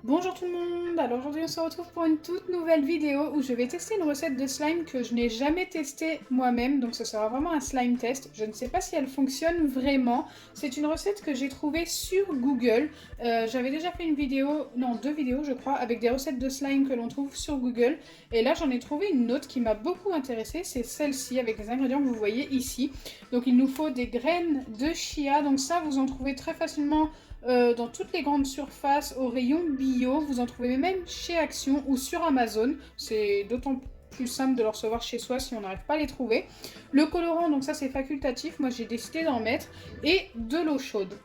Bonjour tout le monde, alors aujourd'hui on se retrouve pour une toute nouvelle vidéo où je vais tester une recette de slime que je n'ai jamais testée moi-même, donc ce sera vraiment un slime test. Je ne sais pas si elle fonctionne vraiment, c'est une recette que j'ai trouvée sur Google. J'avais déjà fait une vidéo, non 2 vidéos je crois, avec des recettes de slime que l'on trouve sur Google. Et là j'en ai trouvé une autre qui m'a beaucoup intéressée, c'est celle-ci avec les ingrédients que vous voyez ici. Donc il nous faut des graines de chia, donc ça vous en trouvez très facilement dans toutes les grandes surfaces au rayon bio. Vous en trouvez même chez Action ou sur Amazon. C'est d'autant plus simple de le recevoir chez soi si on n'arrive pas à les trouver. Le colorant, donc ça c'est facultatif, moi j'ai décidé d'en mettre. Et de l'eau chaude.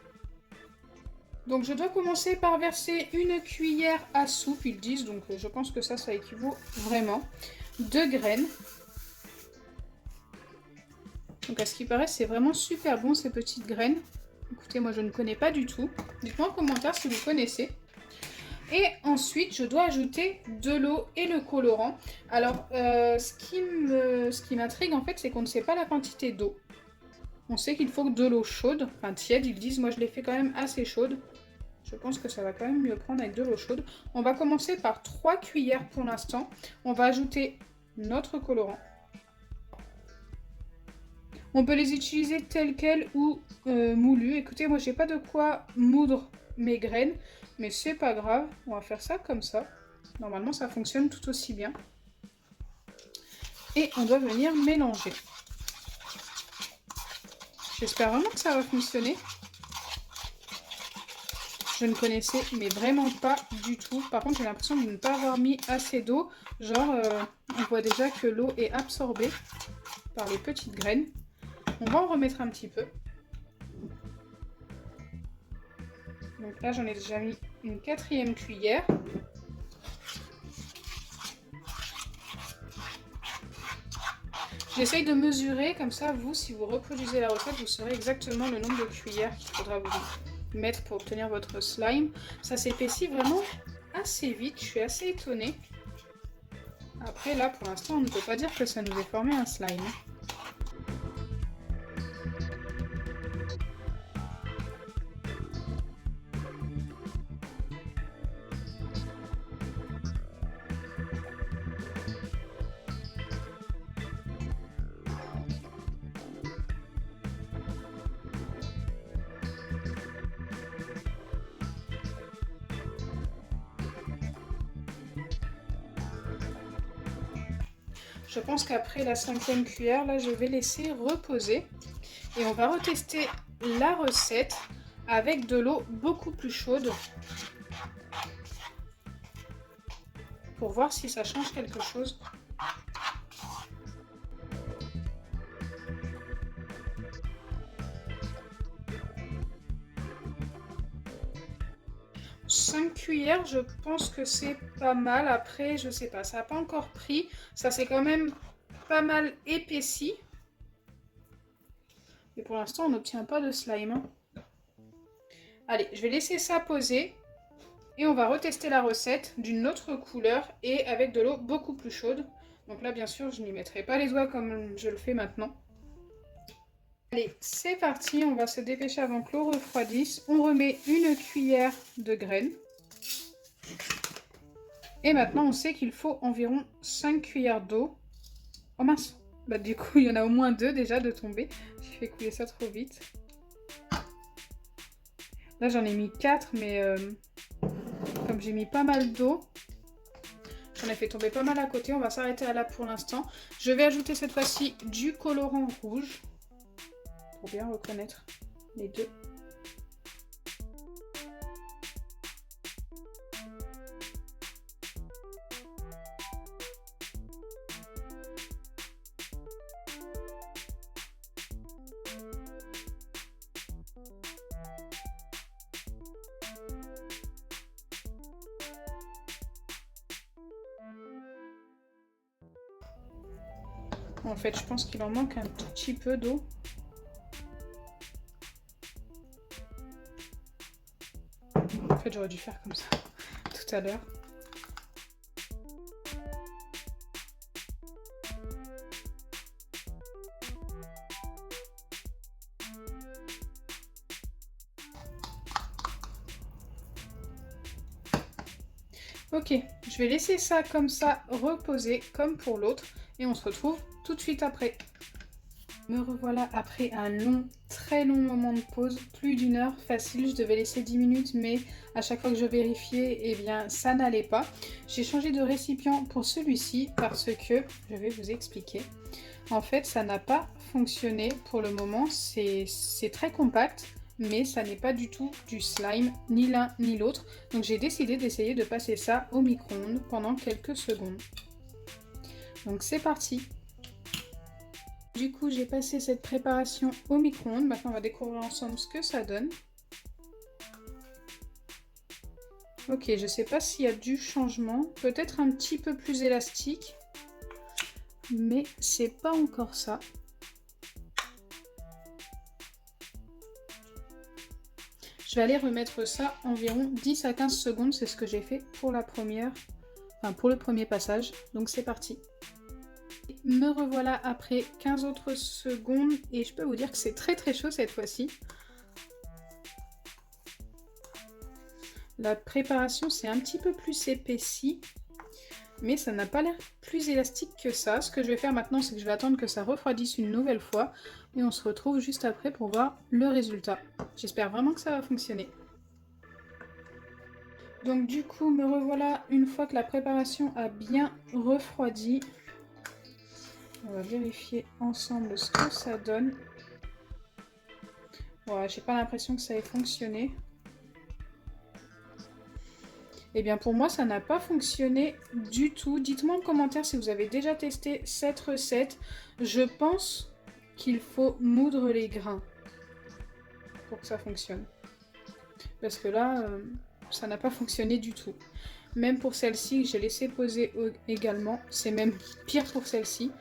Donc je dois commencer par verser une cuillère à soupe, ils disent, donc je pense que ça équivaut vraiment. 2 graines. Donc à ce qui paraît c'est vraiment super bon ces petites graines. Écoutez, moi je ne connais pas du tout. Dites-moi en commentaire si vous connaissez. Et ensuite, je dois ajouter de l'eau et le colorant. Alors, ce qui m'intrigue en fait, c'est qu'on ne sait pas la quantité d'eau. On sait qu'il faut de l'eau chaude, enfin tiède, ils disent. Moi, je l'ai fait quand même assez chaude. Je pense que ça va quand même mieux prendre avec de l'eau chaude. On va commencer par 3 cuillères pour l'instant. On va ajouter notre colorant. On peut les utiliser telles quelles ou moulues. Écoutez, moi j'ai pas de quoi moudre mes graines, mais c'est pas grave. On va faire ça comme ça. Normalement ça fonctionne tout aussi bien. Et on doit venir mélanger. J'espère vraiment que ça va fonctionner. Je ne connaissais mais vraiment pas du tout. Par contre j'ai l'impression de ne pas avoir mis assez d'eau. Genre on voit déjà que l'eau est absorbée par les petites graines. On va en remettre un petit peu. Donc là, j'en ai déjà mis une 4e cuillère. J'essaye de mesurer, comme ça, vous, si vous reproduisez la recette, vous saurez exactement le nombre de cuillères qu'il faudra vous mettre pour obtenir votre slime. Ça s'épaissit vraiment assez vite, je suis assez étonnée. Après, là, pour l'instant, on ne peut pas dire que ça nous ait formé un slime. Je pense qu'après la 5e cuillère, là, je vais laisser reposer. Et on va retester la recette avec de l'eau beaucoup plus chaude. Pour voir si ça change quelque chose. « 5 cuillères, je pense que c'est pas mal. Après, je sais pas, ça n'a pas encore pris. Ça s'est quand même pas mal épaissi. Et pour l'instant, on n'obtient pas de slime. Hein. Allez, je vais laisser ça poser. Et on va retester la recette d'une autre couleur et avec de l'eau beaucoup plus chaude. Donc là, bien sûr, je n'y mettrai pas les doigts comme je le fais maintenant. Allez, c'est parti, on va se dépêcher avant que l'eau refroidisse. On remet une cuillère de graines. Et maintenant, on sait qu'il faut environ 5 cuillères d'eau. Oh mince, bah du coup, il y en a au moins 2 déjà de tomber. J'ai fait couler ça trop vite. Là, j'en ai mis 4, mais comme j'ai mis pas mal d'eau, j'en ai fait tomber pas mal à côté. On va s'arrêter à là pour l'instant. Je vais ajouter cette fois-ci du colorant rouge. Pour bien reconnaître les deux. En fait, je pense qu'il en manque un tout petit peu d'eau. En fait, j'aurais dû faire comme ça tout à l'heure. Ok, je vais laisser ça comme ça reposer comme pour l'autre et on se retrouve tout de suite après. Me revoilà après un très long moment de pause, plus d'1 heure facile. Je devais laisser 10 minutes, mais à chaque fois que je vérifiais, eh bien, ça n'allait pas. J'ai changé de récipient pour celui-ci parce que, je vais vous expliquer, en fait, ça n'a pas fonctionné pour le moment. C'est très compact, mais ça n'est pas du tout du slime, ni l'un ni l'autre. Donc j'ai décidé d'essayer de passer ça au micro-ondes pendant quelques secondes. Donc c'est parti. Du coup, j'ai passé cette préparation au micro-ondes. Maintenant, on va découvrir ensemble ce que ça donne. Ok, je sais pas s'il y a du changement. Peut-être un petit peu plus élastique. Mais c'est pas encore ça. Je vais aller remettre ça environ 10 à 15 secondes. C'est ce que j'ai fait pour la première... Enfin, pour le premier passage. Donc c'est parti. Me revoilà après 15 autres secondes et je peux vous dire que c'est très chaud cette fois-ci. La préparation c'est un petit peu plus épaissi, mais ça n'a pas l'air plus élastique que ça. Ce que je vais faire maintenant, c'est que je vais attendre que ça refroidisse une nouvelle fois et on se retrouve juste après pour voir le résultat. J'espère vraiment que ça va fonctionner. Donc du coup, me revoilà une fois que la préparation a bien refroidi. On va vérifier ensemble ce que ça donne. Voilà, j'ai pas l'impression que ça ait fonctionné. Eh bien pour moi ça n'a pas fonctionné du tout. Dites-moi en commentaire si vous avez déjà testé cette recette. Je pense qu'il faut moudre les grains pour que ça fonctionne. Parce que là, ça n'a pas fonctionné du tout. Même pour celle-ci que j'ai laissé poser également, c'est même pire pour celle-ci.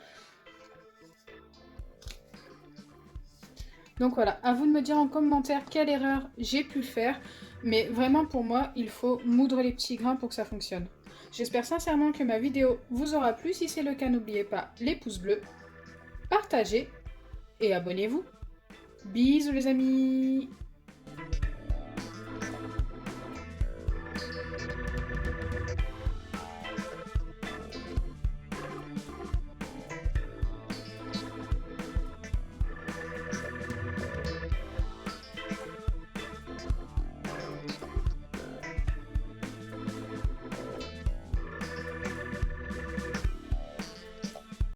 Donc voilà, à vous de me dire en commentaire quelle erreur j'ai pu faire. Mais vraiment pour moi, il faut moudre les petits grains pour que ça fonctionne. J'espère sincèrement que ma vidéo vous aura plu. Si c'est le cas, n'oubliez pas les pouces bleus, partagez et abonnez-vous. Bisous les amis!